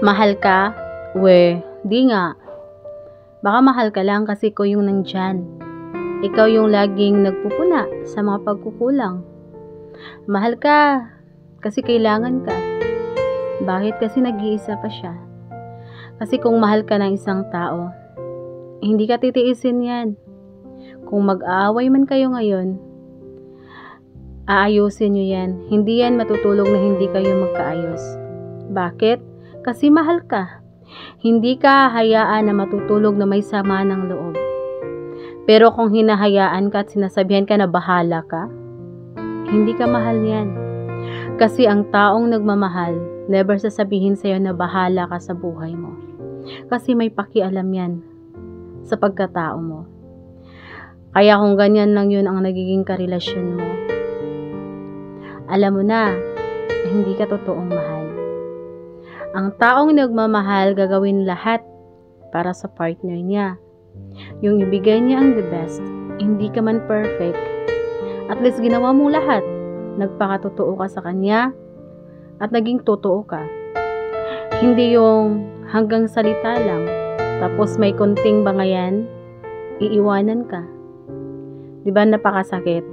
Mahal ka? Di nga. Baka mahal ka lang kasi ko yung nandyan. Ikaw yung laging nagpupuna sa mga pagkukulang. Mahal ka kasi kailangan ka. Bakit? Kasi nag-iisa pa siya. Kasi kung mahal ka ng isang tao, hindi ka titiisin yan. Kung mag-aaway man kayo ngayon, aayusin nyo yan. Hindi yan matutulog na hindi kayo magkaayos. Bakit? Kasi mahal ka. Hindi ka hayaan na matutulog na may sama ng loob. Pero kung hinahayaan ka at sinasabihan ka na bahala ka, hindi ka mahal yan. Kasi ang taong nagmamahal, never sasabihin sa'yo na bahala ka sa buhay mo. Kasi may pakialam yan sa pagkatao mo. Kaya kung ganyan lang yun ang nagiging karelasyon mo, alam mo na hindi ka totoong mahal. Ang taong nagmamahal gagawin lahat para sa partner niya. Yung ibigay niya ang the best. Hindi ka man perfect. At least ginawa mo lahat. Nagpakatotoo ka sa kanya at naging totoo ka. Hindi yung hanggang salita lang tapos may konting bangayan, iiwanan ka. Diba napakasakit?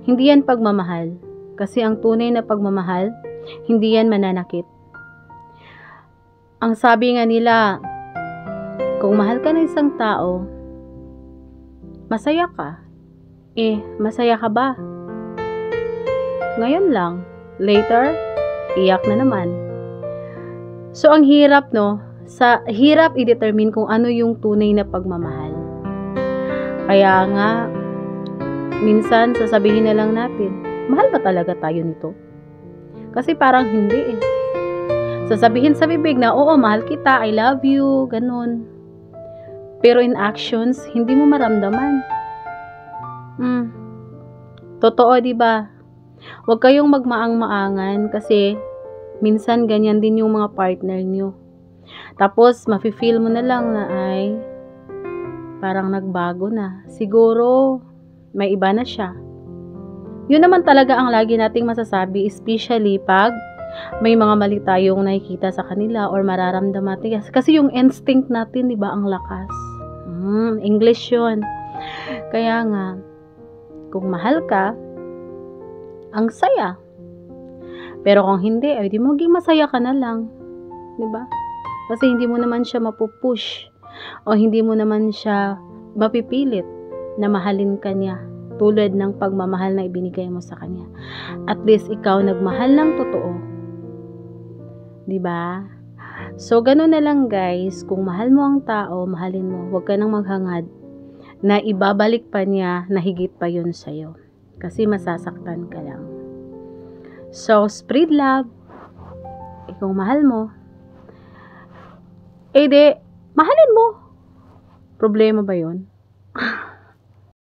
Hindi yan pagmamahal. Kasi ang tunay na pagmamahal, hindi yan mananakit. Ang sabi nga nila, kung mahal ka ng isang tao, masaya ka. Masaya ka ba? Ngayon lang. Later, iyak na naman. So, ang hirap, no? Sa hirap i-determine kung ano yung tunay na pagmamahal. Kaya nga, minsan sasabihin na lang natin, mahal ba talaga tayo nito? Kasi parang hindi Sasabihin sa bibig na, oo, mahal kita, I love you, ganun. Pero in actions, hindi mo maramdaman. Totoo, diba? Huwag kayong magmaang-maangan kasi minsan ganyan din yung mga partner nyo. Tapos, mafe-feel mo na lang na ay parang nagbago na. Siguro, may iba na siya. Yun naman talaga ang lagi nating masasabi, especially pag may mga mali tayong nakikita sa kanila or mararamdaman natin. Kasi yung instinct natin, di ba, ang lakas. English yun. Kaya nga, kung mahal ka, ang saya. Pero kung hindi, di maging masaya ka na lang. Di ba? Kasi hindi mo naman siya mapupush o hindi mo naman siya mapipilit na mahalin ka niya tulad ng pagmamahal na ibinigay mo sa kanya. At least ikaw nagmahal ng totoo. Diba? So, ganun na lang guys. Kung mahal mo ang tao, mahalin mo. Huwag ka nang maghangad na ibabalik pa niya na higit pa yun sa'yo. Kasi masasaktan ka lang. So, spread love. Kung mahal mo, mahalin mo. Problema ba yun?